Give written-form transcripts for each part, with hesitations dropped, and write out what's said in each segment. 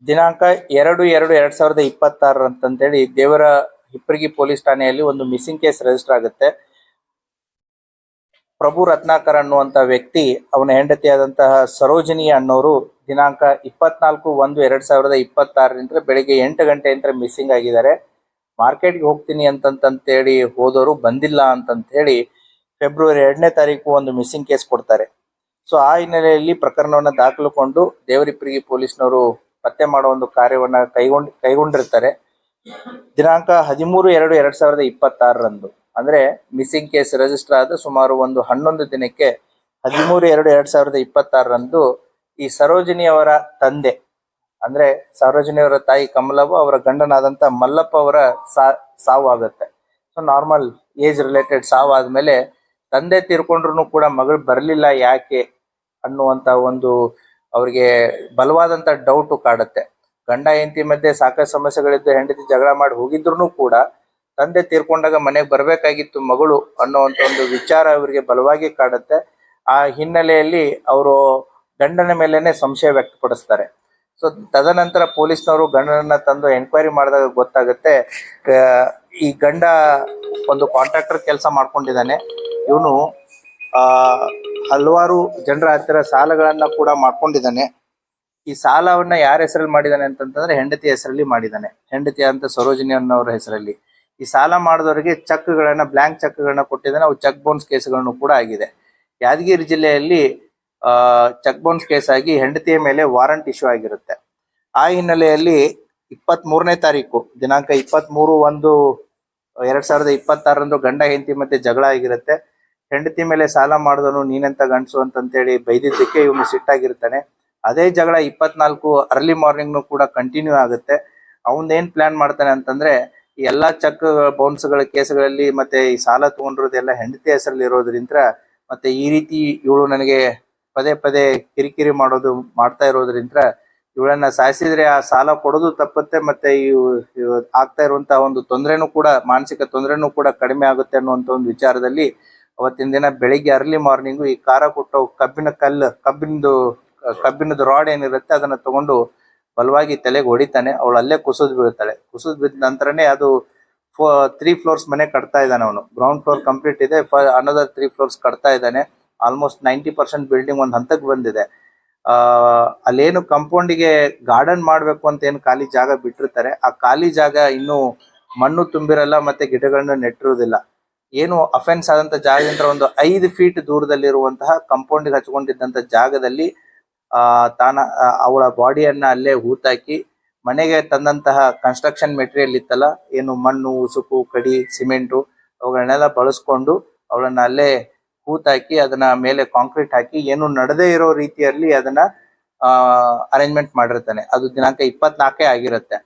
ದಿನಾಂಕ 2/2/2026 ಅಂತೇಳಿ ದೇವರ ಹಿಪ್ಪರಗಿ ಪೊಲೀಸ್ ಠಾಣೆಯಲ್ಲಿ ಒಂದು ಮಿಸ್ಸಿಂಗ್ ಕೇಸ್ ರಿಜಿಸ್ಟರ್ ಆಗುತ್ತೆ. ಪ್ರಭು ರತ್ನಾಕರ್ ಅನ್ನುವಂತ ವ್ಯಕ್ತಿ ಅವನ ಹೆಂಡತಿಯಾದಂತಹ ಸರೋಜಿನಿ ಅನ್ನೋರು ದಿನಾಂಕ 24/1/2026 ಬೆಳಿಗ್ಗೆ 8 ಗಂಟೆಯಿಂದ ಮಿಸ್ಸಿಂಗ್ ಆಗಿದ್ದಾರೆ. ಮಾರ್ಕೆಟ್ಗೆ ಹೋಗ್ತೀನಿ ಅಂತಂತೇಳಿ ಹೋದವರು ಬಂದಿಲ್ಲ ಅಂತಂತೇಳಿ ಫೆಬ್ರವರಿ 2ನೇ ತಾರೀಕು ಒಂದು ಮಿಸ್ಸಿಂಗ್ ಕೇಸ್ ಕೊಡ್ತಾರೆ. ಸೊ ಆ ಹಿನ್ನೆಲೆಯಲ್ಲಿ ಪ್ರಕರಣವನ್ನು ದಾಖಲುಕೊಂಡು ದೇವರಿಪ್ಪರಿಗೆ ಪೊಲೀಸ್ನವರು ಪತ್ತೆ ಮಾಡುವ ಒಂದು ಕಾರ್ಯವನ್ನ ಕೈಗೊಂಡಿರ್ತಾರೆ. ದಿನಾಂಕ 13/2/2026 ಅಂದ್ರೆ ಮಿಸ್ಸಿಂಗ್ ಕೇಸ್ ರಿಜಿಸ್ಟರ್ ಆದ ಸುಮಾರು ಒಂದು 11 ದಿನಕ್ಕೆ 13/2/2026 ಈ ಸರೋಜಿನಿ ಅವರ ತಂದೆ ಅಂದ್ರೆ ಸರೋಜಿನಿ ಅವರ ತಾಯಿ ಕಮಲವ್ವ ಅವರ ಗಂಡನಾದಂತ ಮಲ್ಲಪ್ಪ ಅವರ ಸಾವು ಆಗುತ್ತೆ. ಸೊ ನಾರ್ಮಲ್ ಏಜ್ ರಿಲೇಟೆಡ್ ಸಾವು ಆದ್ಮೇಲೆ ತಂದೆ ತೀರ್ಕೊಂಡ್ರು ಕೂಡ ಮಗಳು ಬರಲಿಲ್ಲ ಯಾಕೆ ಅನ್ನುವಂತ ಒಂದು ಅವ್ರಿಗೆ ಬಲವಾದಂತ ಡೌಟ್ ಕಾಡುತ್ತೆ. ಗಂಡ ಹೆಂಡತಿ ಮಧ್ಯೆ ಸಾಕಷ್ಟು ಸಮಸ್ಯೆಗಳಿದ್ದು ಹೆಂಡತಿ ಜಗಳ ಮಾಡಿ ಹೋಗಿದ್ರು ಕೂಡ ತಂದೆ ತೀರ್ಕೊಂಡಾಗ ಮನೆಗೆ ಬರ್ಬೇಕಾಗಿತ್ತು ಮಗಳು ಅನ್ನುವಂತ ಒಂದು ವಿಚಾರ ಅವರಿಗೆ ಬಲವಾಗಿ ಕಾಡುತ್ತೆ. ಆ ಹಿನ್ನೆಲೆಯಲ್ಲಿ ಅವರು ಗಂಡನ ಮೇಲೇನೆ ಸಂಶಯ ವ್ಯಕ್ತಪಡಿಸ್ತಾರೆ. ಸೊ ತದನಂತರ ಪೊಲೀಸ್ನವರು ಗಂಡನನ್ನ ತಂದು ಎನ್ಕ್ವೈರಿ ಮಾಡಿದಾಗ ಗೊತ್ತಾಗುತ್ತೆ ಈ ಗಂಡ ಒಂದು ಕಾಂಟ್ರಾಕ್ಟರ್ ಕೆಲಸ ಮಾಡ್ಕೊಂಡಿದ್ದಾನೆ. ಇವನು ಹಲವಾರು ಜನರ ಹತ್ತಿರ ಸಾಲಗಳನ್ನ ಕೂಡ ಮಾಡ್ಕೊಂಡಿದ್ದಾನೆ. ಈ ಸಾಲವನ್ನ ಯಾರ ಹೆಸರಲ್ಲಿ ಮಾಡಿದಾನೆ ಅಂತಂದ್ರೆ ಹೆಂಡತಿ ಹೆಸರಲ್ಲಿ ಮಾಡಿದ್ದಾನೆ. ಹೆಂಡತಿ ಅಂತ ಸರೋಜಿನಿ ಅನ್ನೋರ ಹೆಸರಲ್ಲಿ ಈ ಸಾಲ ಮಾಡಿದವರಿಗೆ ಬ್ಲಾಂಕ್ ಚೆಕ್ಗಳನ್ನ ಕೊಟ್ಟಿದ್ದಾನೆ. ಅವು ಚೆಕ್ ಬೌನ್ಸ್ ಕೇಸ್ಗಳನ್ನು ಕೂಡ ಆಗಿದೆ. ಯಾದಗಿರಿ ಜಿಲ್ಲೆಯಲ್ಲಿ ಚೆಕ್ ಬೌನ್ಸ್ ಕೇಸ್ ಆಗಿ ಹೆಂಡತಿಯ ಮೇಲೆ ವಾರಂಟ್ ಇಶ್ಯೂ ಆಗಿರುತ್ತೆ. ಆ ಹಿನ್ನೆಲೆಯಲ್ಲಿ 23ನೇ ತಾರೀಕು ದಿನಾಂಕ 23/1/2026 ಗಂಡ ಹೆಂಡತಿ ಮತ್ತೆ ಜಗಳ ಆಗಿರುತ್ತೆ. ಹೆಂಡತಿ ಮೇಲೆ ಸಾಲ ಮಾಡಿದವನು ನೀನೆಂತ ಗಂಡಸು ಅಂತೇಳಿ ಬೈದಿದ್ದಕ್ಕೆ ಇವನು ಸಿಟ್ಟಾಗಿರ್ತಾನೆ. ಅದೇ ಜಗಳ 24 ಅರ್ಲಿ ಮಾರ್ನಿಂಗ್ನು ಕೂಡ ಕಂಟಿನ್ಯೂ ಆಗುತ್ತೆ. ಅವನ್ದೇನ್ ಪ್ಲಾನ್ ಮಾಡ್ತಾನೆ ಅಂತಂದ್ರೆ ಈ ಎಲ್ಲಾ ಚೆಕ್ ಬೌನ್ಸ್ಗಳ ಕೇಸ್ಗಳಲ್ಲಿ ಮತ್ತೆ ಈ ಸಾಲ ತಗೊಂಡಿರೋದೆಲ್ಲ ಹೆಂಡತಿ ಹೆಸರಲ್ಲಿ ಇರೋದ್ರಿಂದ ಮತ್ತೆ ಈ ರೀತಿ ಇವಳು ನನಗೆ ಪದೇ ಪದೇ ಕಿರಿಕಿರಿ ಮಾಡ್ತಾ ಇರೋದ್ರಿಂದ ಇವಳನ್ನ ಸಾಯಿಸಿದ್ರೆ ಆ ಸಾಲ ಕೊಡೋದು ತಪ್ಪುತ್ತೆ ಮತ್ತೆ ಆಗ್ತಾ ಇರುವಂತಹ ಒಂದು ತೊಂದರೆನೂ ಕೂಡ ಮಾನಸಿಕ ತೊಂದರೆನೂ ಕೂಡ ಕಡಿಮೆ ಆಗುತ್ತೆ ಅನ್ನುವಂತ ಒಂದು ವಿಚಾರದಲ್ಲಿ ಅವತ್ತಿನ ದಿನ ಬೆಳಿಗ್ಗೆ ಅರ್ಲಿ ಮಾರ್ನಿಂಗು ಈ ಖಾರ ಕೊಟ್ಟು ಕಬ್ಬಿಣದ ರಾಡ್ ಏನಿರುತ್ತೆ ಅದನ್ನ ತಗೊಂಡು ಬಲವಾಗಿ ತಲೆಗೆ ಹೊಡಿತಾನೆ. ಅವಳು ಅಲ್ಲೇ ಕುಸಿದು ಬೀಳ್ತಾಳೆ. ಕುಸಿದು ಬಿದ್ದ ನಂತರನೇ ಅದು 3 ಫ್ಲೋರ್ಸ್ ಮನೆ ಕಟ್ತಾ ಇದ್ದಾನೆ. ಅವನು ಗ್ರೌಂಡ್ ಫ್ಲೋರ್ ಕಂಪ್ಲೀಟ್ ಇದೆ, ಅನದರ್ 3 ಫ್ಲೋರ್ಸ್ ಕಟ್ತಾ ಇದ್ದಾನೆ. ಆಲ್ಮೋಸ್ಟ್ 90% ಬಿಲ್ಡಿಂಗ್ ಒಂದು ಹಂತಕ್ಕೆ ಬಂದಿದೆ. ಅಲ್ಲೇನು ಕಂಪೌಂಡಿಗೆ ಗಾರ್ಡನ್ ಮಾಡ್ಬೇಕು ಅಂತ ಏನು ಖಾಲಿ ಜಾಗ ಬಿಟ್ಟಿರ್ತಾರೆ, ಆ ಖಾಲಿ ಜಾಗ ಇನ್ನು ಮಣ್ಣು ತುಂಬಿರಲ್ಲ ಮತ್ತೆ ಗಿಡಗಳನ್ನ ನೆಟ್ಟಿರುವುದಿಲ್ಲ. ಏನು ಅಫೆನ್ಸ್ ಆದಂತ ಜಾಗದಿಂದ ಒಂದು 5 ಫೀಟ್ ದೂರದಲ್ಲಿರುವಂತಹ ಕಂಪೌಂಡಿಗೆ ಹಚ್ಕೊಂಡಿದ್ದಂತ ಜಾಗದಲ್ಲಿ ಅವಳ ಬಾಡಿಯನ್ನ ಅಲ್ಲೇ ಹೂತಾಕಿ ಮನೆಗೆ ತಂದಂತಹ ಕನ್ಸ್ಟ್ರಕ್ಷನ್ ಮೆಟೀರಿಯಲ್ ಇತ್ತಲ್ಲ, ಏನು ಮಣ್ಣು, ಉಸುಕು, ಕಡಿ, ಸಿಮೆಂಟು ಅವುಗಳನ್ನೆಲ್ಲ ಬಳಸ್ಕೊಂಡು ಅವಳನ್ನ ಅಲ್ಲೇ ಹೂತಾಕಿ ಅದನ್ನ ಮೇಲೆ ಕಾಂಕ್ರೀಟ್ ಹಾಕಿ ಏನು ನಡೆದೇ ಇರೋ ರೀತಿಯಲ್ಲಿ ಅದನ್ನ ಅರೇಂಜ್ಮೆಂಟ್ ಮಾಡಿರ್ತಾನೆ. ಅದು ದಿನಾಂಕ 24 ಆಗಿರುತ್ತೆ.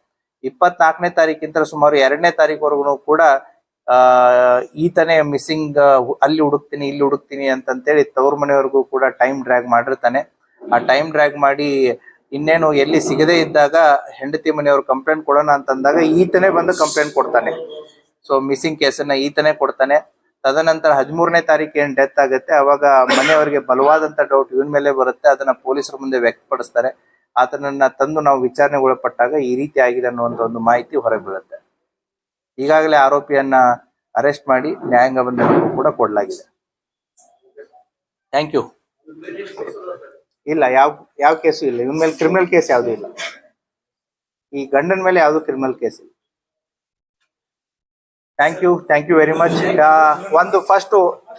24ನೇ ತಾರೀಕಿಂತ ಸುಮಾರು 2ನೇ ತಾರೀಕುವರೆಗೂ ಕೂಡ ಈತನೇ ಮಿಸ್ಸಿಂಗ್, ಅಲ್ಲಿ ಹುಡುಕ್ತೀನಿ ಇಲ್ಲಿ ಹುಡುಕ್ತೀನಿ ಅಂತೇಳಿ ತವ್ರ ಮನೆಯವರೆಗೂ ಕೂಡ ಟೈಮ್ ಡ್ರ್ಯಾಗ್ ಮಾಡಿರ್ತಾನೆ. ಆ ಟೈಮ್ ಡ್ರ್ಯಾಗ್ ಮಾಡಿ ಇನ್ನೇನು ಎಲ್ಲಿ ಸಿಗದೇ ಇದ್ದಾಗ ಹೆಂಡತಿ ಮನೆಯವರು ಕಂಪ್ಲೇಂಟ್ ಕೊಡೋಣ ಅಂತಂದಾಗ ಈತನೇ ಬಂದು ಕಂಪ್ಲೇಂಟ್ ಕೊಡ್ತಾನೆ. ಸೊ ಮಿಸ್ಸಿಂಗ್ ಕೇಸನ್ನ ಈತನೇ ಕೊಡ್ತಾನೆ. ತದನಂತರ 13ನೇ ತಾರೀಕು ಏನ್ ಡೆತ್ ಆಗುತ್ತೆ ಅವಾಗ ಮನೆಯವರಿಗೆ ಬಲವಾದಂತ ಡೌಟ್ ಇವನ್ ಮೇಲೆ ಬರುತ್ತೆ. ಅದನ್ನ ಪೊಲೀಸರ ಮುಂದೆ ವ್ಯಕ್ತಪಡಿಸ್ತಾರೆ. ಆತನನ್ನ ತಂದು ನಾವು ವಿಚಾರಣೆಗೆ ಒಳಪಟ್ಟಾಗ ಈ ರೀತಿ ಆಗಿದೆ ಅನ್ನುವಂತ ಒಂದು ಮಾಹಿತಿ ಹೊರಗೆ ಬೀಳುತ್ತೆ. ಈಗಾಗಲೇ ಆರೋಪಿಯನ್ನ ಅರೆಸ್ಟ್ ಮಾಡಿ ನ್ಯಾಯಾಂಗ ಬಂಧನಕ್ಕೂ ಕೂಡ ಕೊಡಲಾಗಿದೆ. Thank you. ಇಲ್ಲ, ಯಾವ ಕೇಸು ಇಲ್ಲ. ಇವನ್ ಮೇಲೆ ಕ್ರಿಮಿನಲ್ ಕೇಸ್ ಯಾವ್ದು ಇಲ್ಲ. ಈ ಗಂಡನ ಮೇಲೆ ಯಾವ್ದು ಕ್ರಿಮಿನಲ್ ಕೇಸ್ ಇಲ್ಲ. Thank you very much. ಒಂದು ಫಸ್ಟ್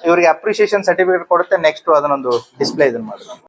ಇವರಿಗೆ ಅಪ್ರಿಸಿಯೇಷನ್ ಸರ್ಟಿಫಿಕೇಟ್ ಕೊಡುತ್ತೆ, ನೆಕ್ಸ್ಟ್ ಅದನ್ನೊಂದು ಡಿಸ್ಪ್ಲೇ ಇದನ್ನ ಮಾಡೋದು.